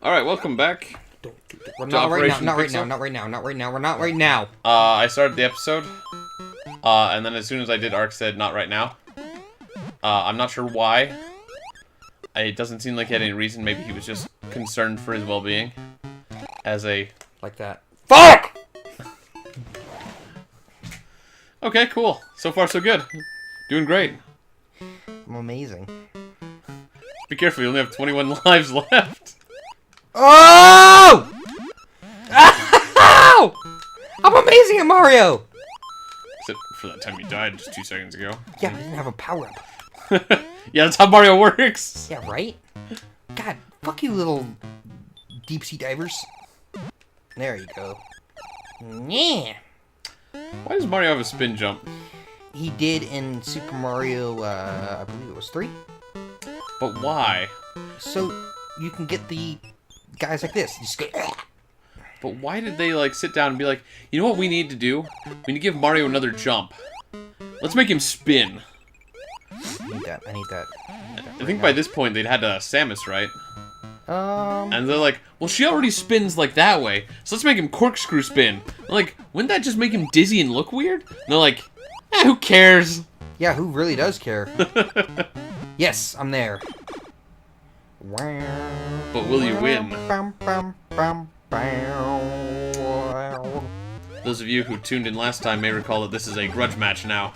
Alright, welcome back. Not right now, Operation not right Pixel? now, not right now, not right now, we're not right now. I started the episode, and then as soon as I did, Ark said, not right now. I'm not sure why. It doesn't seem like he had any reason. Maybe he was just concerned for his well-being. As a... Like that. FUCK! Okay, cool. So far, so good. Doing great. I'm amazing. Be careful, you only have 21 lives left. Oh! Ow! I'm amazing at Mario! Except for that time you died just 2 seconds ago. Yeah, but I didn't have a power-up. Yeah, that's how Mario works. Yeah, right? God, fuck you little deep-sea divers. There you go. Yeah. Why does Mario have a spin jump? He did in Super Mario, I believe it was 3. But why? So, you can get the guys like this. You just go, But why did they, like, sit down and be like, you know what we need to do? We need to give Mario another jump. Let's make him spin. I need that, I need that. I think by this point they'd had Samus, right? And And they're like, well, she already spins, like, that way, so let's make him corkscrew spin. I'm like, wouldn't that just make him dizzy and look weird? And they're like, who cares? yeah, who really does care? Yes, I'm there. But will you win? Those of you who tuned in last time may recall that this is a grudge match now.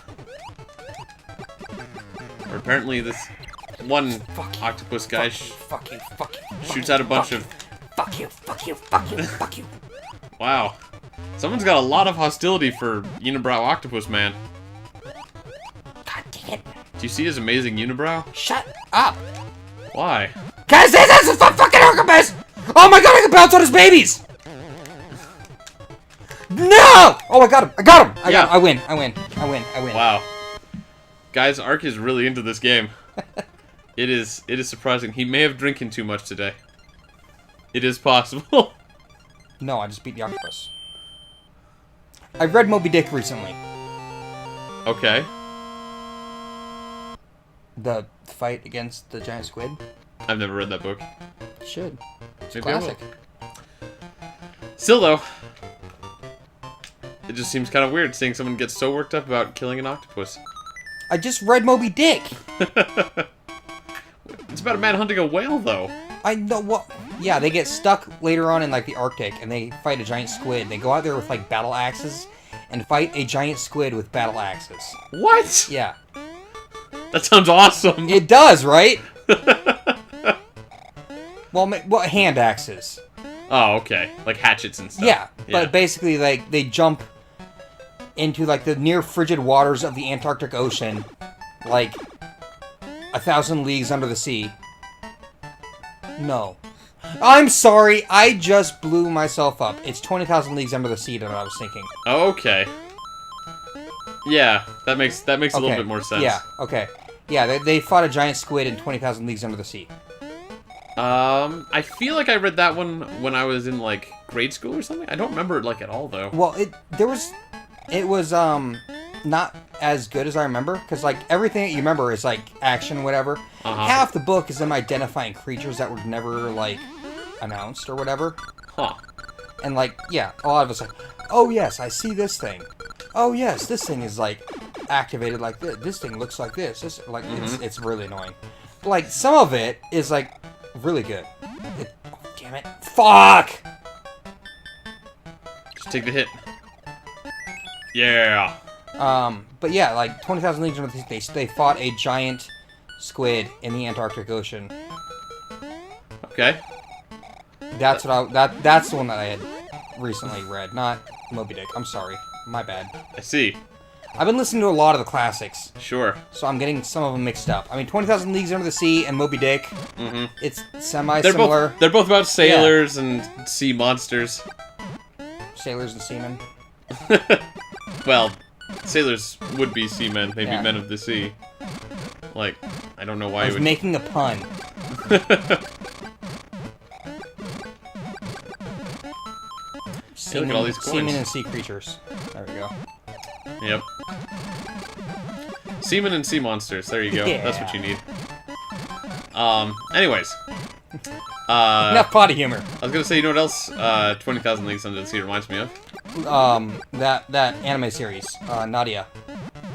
Or apparently this one octopus guy Fuck you, fuck you. shoots out a bunch of... Fuck you, fuck you, fuck you, fuck you. Wow. Someone's got a lot of hostility for Unibrow Octopus Man. God dang it. Do you see his amazing unibrow? Shut up. Why? Guys, this is a fucking octopus! Oh my god, I can bounce on his babies! No! Oh, I got him, I got him! I win, I win, I win, I win. Wow. Guys, Ark is really into this game. It is surprising. He may have drinking too much today. It is possible. No, I just beat the octopus. I've read Moby Dick recently. Okay. The fight against the giant squid. I've never read that book. You should. It's Maybe I will. classic. Still, though, it just seems kind of weird seeing someone get so worked up about killing an octopus. I just read Moby Dick. It's about a man hunting a whale, though. I know what. Yeah, they get stuck later on in like the Arctic, and they fight a giant squid. They go out there with like battle axes and fight a giant squid with battle axes. What? Yeah, That sounds awesome. it does, right? Well, hand axes. Oh, okay. Like hatchets and stuff. Yeah, but basically, like they jump into like the near frigid waters of the Antarctic Ocean, like 1,000 leagues under the sea. No. I'm sorry, I just blew myself up. It's 20,000 leagues under the sea that I was thinking. Okay. Yeah, that makes a little bit more sense. Yeah, okay. Yeah, they fought a giant squid in 20,000 leagues under the sea. I feel like I read that one when I was in, like, grade school or something. I don't remember it, like, at all, though. Well, it was not as good as I remember, because, like, everything that you remember is, like, action, whatever. Half the book is them identifying creatures that were never, like, announced or whatever. Huh. And, like, yeah, a lot of it's like, oh, yes, I see this thing. Oh, yes, this thing is, like, activated like this. This thing looks like this. Like, it's really annoying. But, like, some of it is, like, really good. Oh, damn it. Fuck! Just take the hit. Yeah. But yeah, like 20,000 Leagues Under the Sea, they fought a giant squid in the Antarctic Ocean. Okay. That's that's the one that I had recently read, not Moby Dick. I'm sorry, my bad. I see. I've been listening to a lot of the classics, Sure. so I'm getting some of them mixed up. I mean, 20,000 Leagues Under the Sea and Moby Dick. Mm-hmm. It's semi-similar. They're both about sailors and sea monsters. Sailors and seamen. Well, sailors would be seamen, maybe Yeah. men of the sea. Like, I don't know why I you was would... making a pun. Hey, look at all these coins. Seamen and sea creatures. There we go. Yep. Seamen and sea monsters. There you go. Yeah. That's what you need. Anyways. Enough potty humor. I was gonna say, you know what else 20,000 Leagues Under the Sea reminds me of? That anime series, Nadia,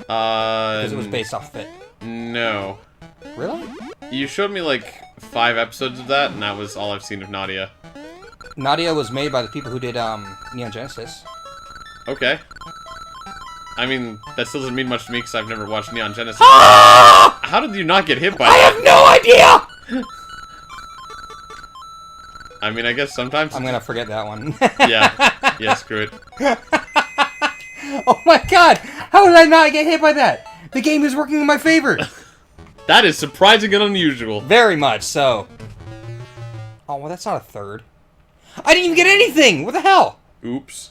because it was based off of it. No. Really? You showed me like 5 episodes of that, and that was all I've seen of Nadia. Nadia was made by the people who did Neon Genesis. Okay. I mean, that still doesn't mean much to me because I've never watched Neon Genesis. Ah! How did you not get hit by I that? have no idea. I mean, I guess sometimes. I'm gonna forget that one. Yeah. Yeah, screw it. Oh my god! How did I not get hit by that? The game is working in my favor. That is surprising and unusual. Very much so. Oh, well, that's not a third. I didn't even get anything! What the hell? Oops.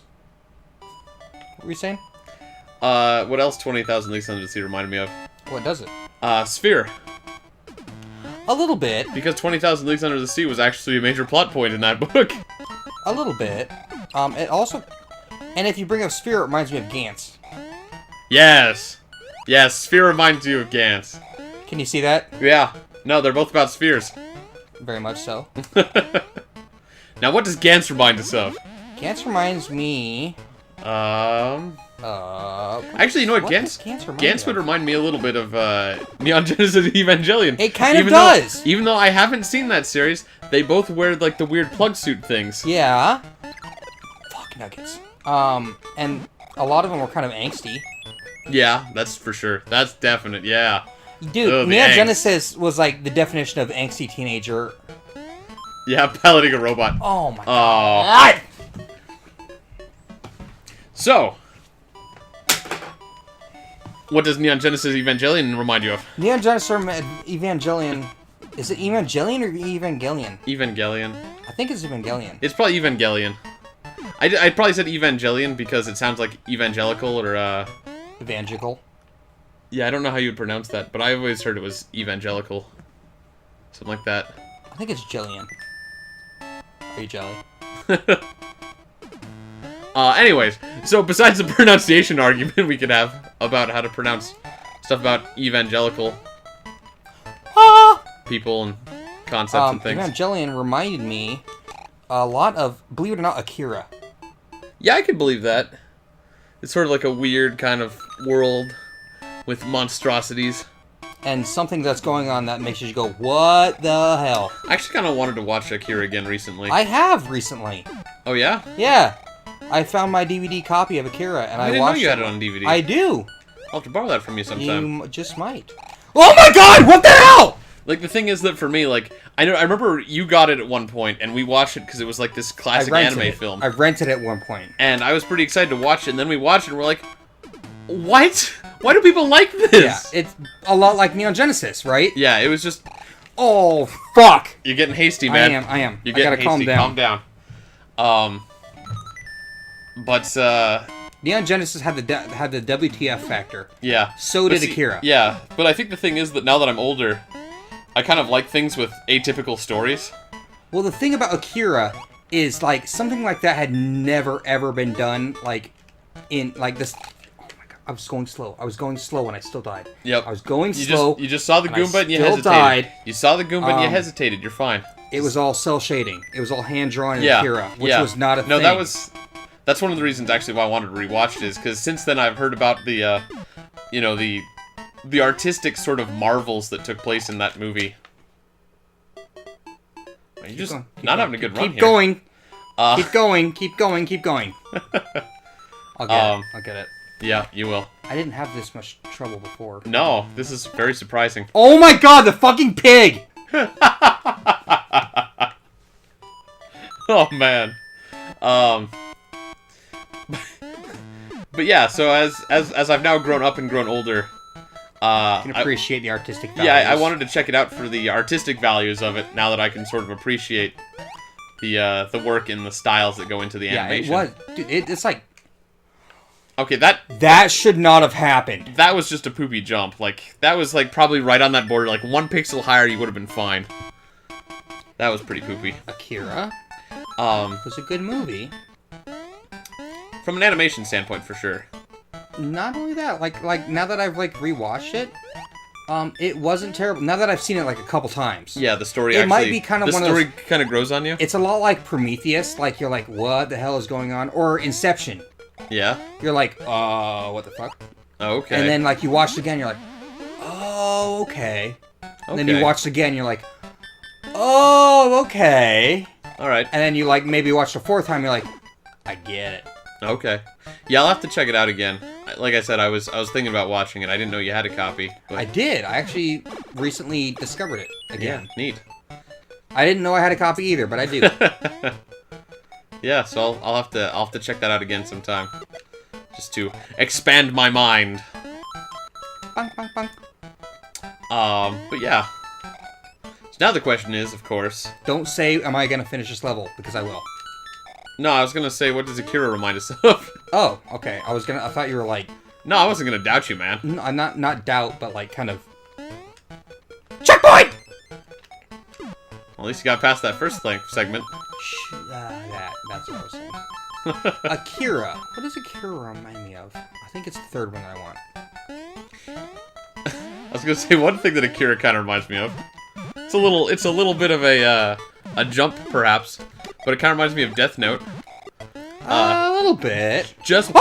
What were you saying? What else 20,000 Leagues Under the Sea reminded me of? What does it? Sphere. A little bit. Because 20,000 Leagues Under the Sea was actually a major plot point in that book. A little bit. It also... And if you bring up Sphere, it reminds me of Gantz. Yes. Yes, Sphere reminds you of Gantz. Can you see that? Yeah. No, they're both about spheres. Very much so. Now, what does Gantz remind us of? Gantz reminds me... Actually, you know what? What does Gantz remind me Gantz would of? remind me a little bit of Neon Genesis Evangelion. It kind of Even does! Even though I haven't seen that series, they both wear, like, the weird plug suit things. Yeah. Fuck nuggets. And a lot of them were kind of angsty. Yeah, that's for sure. That's definite, yeah. Dude, Ugh, the Neon angst. Genesis was like the definition of angsty teenager. Yeah, piloting a robot. Oh my Oh. god. So, what does Neon Genesis Evangelion remind you of? Neon Genesis Evangelion. Is it Evangelion or Evangelion? Evangelion. I think it's Evangelion. It's probably Evangelion. I probably said Evangelion because it sounds like evangelical or, Evangelical. yeah, I don't know how you would pronounce that, but I always heard it was evangelical. Something like that. I think it's Jillian. Are you jelly? Anyways, so besides the pronunciation argument we could have about how to pronounce stuff about evangelical people and concepts and things. Evangelion reminded me a lot of, believe it or not, Akira. Yeah, I could believe that. It's sort of like a weird kind of world with monstrosities. And something that's going on that makes you go, what the hell? I actually kind of wanted to watch Akira again recently. I have recently. Oh, yeah? Yeah. I found my DVD copy of Akira and I I didn't know watched you had it on DVD. I do. I'll have to borrow that from you sometime. You just might. Oh my god, what the hell? Like, the thing is that for me, like, I remember you got it at one point, and we watched it because it was like this classic anime film. I rented it at one point. And I was pretty excited to watch it, and then we watched it, and we're like, what? Why do people like this? Yeah, it's a lot like Neon Genesis, right? Yeah, it was just, Oh, fuck. you're getting hasty, man. I am. You're I gotta getting hasty. calm down. Calm down. But, Neon Genesis had the WTF factor. yeah. So But did Akira. Yeah, but I think the thing is that now that I'm older, I kind of like things with atypical stories. Well, the thing about Akira is, like, something like that had never, ever been done, like, in, like, this... Oh my god, I was going slow. I was going slow and I still died. Yep. I was going You slow. just saw the and I Goomba and you still hesitated. died. You saw the Goomba and you Um, hesitated. You're fine. It was all cell shading. It was all hand-drawn in Yeah. Akira, which yeah. was not a no, thing. that's one of the reasons actually why I wanted to rewatch it is because since then I've heard about the, you know, the artistic sort of marvels that took place in that movie. You're just going, keep not going, having a good run keep here. Going. Uh, Keep going. Keep going. Keep going. I'll get it. I'll get it. Yeah, you will. I didn't have this much trouble before. No, this is very surprising. Oh my god, the fucking pig! Oh man. But yeah, so as I've now grown up and grown older, You can appreciate the artistic values. yeah, I wanted to check it out for the artistic values of it. Now that I can sort of appreciate the work and the styles that go into the Yeah, animation. it was. Dude, it's like... Okay, that should not have happened. that was just a poopy jump. Like that was like probably right on that border. Like 1 pixel higher, you would have been fine. That was pretty poopy. Akira Um, was a good movie. from an animation standpoint, for sure. Not only that, like now that I've like rewatched it, It wasn't terrible. Now that I've seen it like a couple times. Yeah, the story It actually... might be kind of the one of those... story kind of grows on you? It's a lot like Prometheus. Like, you're like, what the hell is going on? Or Inception. Yeah? You're like, what the fuck? Oh, okay. And then, like, you watch it again, you're like, oh, okay. And then you watch it again, you're like, oh, okay. Alright. And then you, like, maybe watch the fourth time, you're like, I get it. Okay. Yeah, I'll have to check it out again. Like I said, I was thinking about watching it. I didn't know you had a copy. But... I did. I actually recently discovered it again. Yeah, neat. I didn't know I had a copy either, but I do. Yeah, so I'll have to check that out again sometime. Just to expand my mind. Bunk, bunk, bunk. But yeah. So now the question is, of course... Don't say, am I going to finish this level? Because I will. No, I was gonna say, what does Akira remind us of? Oh, okay. I thought you were like... No, I wasn't gonna doubt you, man. Not doubt, but like kind of... Checkpoint! Well, at least you got past that first segment. That's what I was saying. Akira. What does Akira remind me of? I think it's the third one that I want. I was gonna say, one thing that Akira kind of reminds me of. It's a little bit of a jump, perhaps. But it kind of reminds me of Death Note. A little bit. Just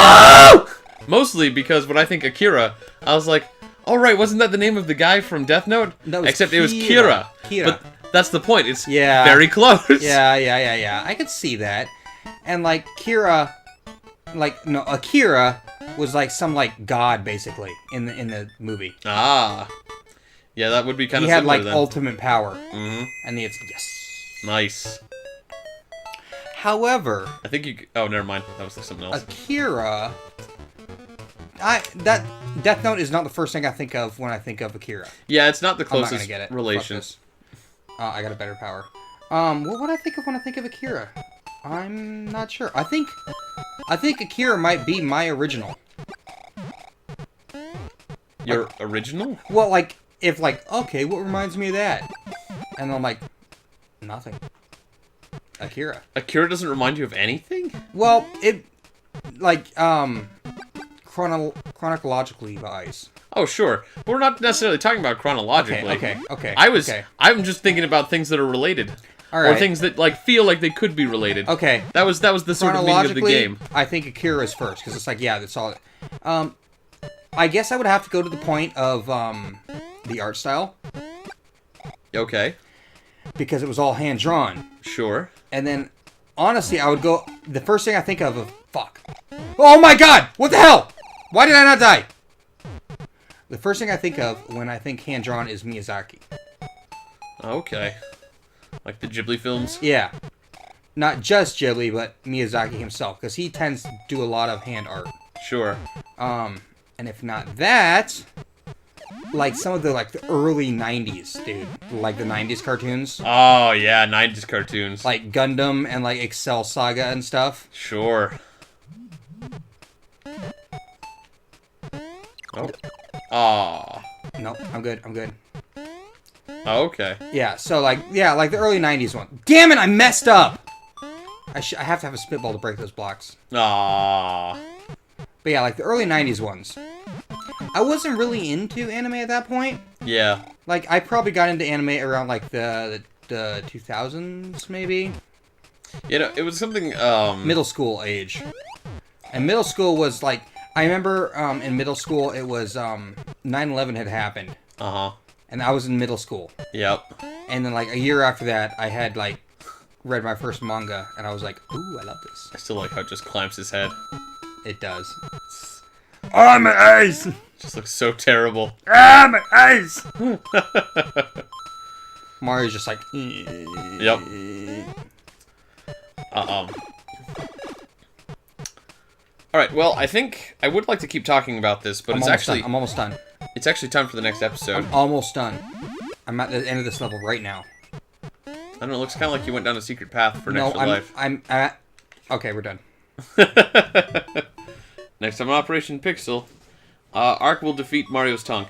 mostly because when I think Akira, I was like, "All right, wasn't that the name of the guy from Death Note?" No, except it was Kira. But that's the point. It's very close. Yeah. I could see that. And like Akira was like some like god basically in the movie. Ah, yeah, that would be kind of. He had like then. ultimate power. Mm-hmm. And it's yes. Nice. However, I think you. Oh, never mind. That was something else. Akira. That Death Note is not the first thing I think of when I think of Akira. Yeah, it's not the I'm not closest gonna get it. relation. I got a better power. What would I think of when I think of Akira? I'm not sure. I think Akira might be my original. Your original? Well, like if like okay, what reminds me of that? And I'm like, nothing. Akira. Akira doesn't remind you of anything? Well, it like chronologically wise. Oh, sure. But we're not necessarily talking about chronologically. Okay. I'm just thinking about things that are related. All right. Or things that like feel like they could be related. Okay. That was the sort of meaning of the game. I think Akira is first because it's like that's all. I guess I would have to go to the point of the art style. Okay. Because it was all hand drawn. Sure. And then, honestly, I would go... The first thing I think of fuck. Oh my god! What the hell? Why did I not die? The first thing I think of when I think hand-drawn is Miyazaki. Okay. Like the Ghibli films? Yeah. Not just Ghibli, but Miyazaki himself. Because he tends to do a lot of hand art. Sure. And if not that... Like some of the early 90s, dude. Like the 90s cartoons. Oh, yeah, 90s cartoons. Like Gundam and like Excel Saga and stuff. Sure. Oh. Aw. Nope, I'm good. Oh, okay. Yeah, so like the early 90s one. Damn it, I messed up! I have to have a spitball to break those blocks. Aw. But yeah, like the early 90s ones. I wasn't really into anime at that point. Yeah. Like, I probably got into anime around, like, the 2000s, maybe? You know, it was something, Middle school age. And middle school was, like... I remember, in middle school, it was, 9/11 had happened. Uh-huh. And I was in middle school. Yep. And then, like, a year after that, I had, like, read my first manga, and I was like, ooh, I love this. I still like how it just clamps his head. It does. Oh, my eyes! Just looks so terrible. Ah, my eyes! Mario's just like... Yep. Alright, well, I think I would like to keep talking about this, but I'm almost done. It's actually time for the next episode. I'm almost done. I'm at the end of this level right now. I don't know, it looks kind of like you went down a secret path for an extra life. I'm at... Okay, we're done. Next time on Operation Pixel, Ark will defeat Mario's tongue.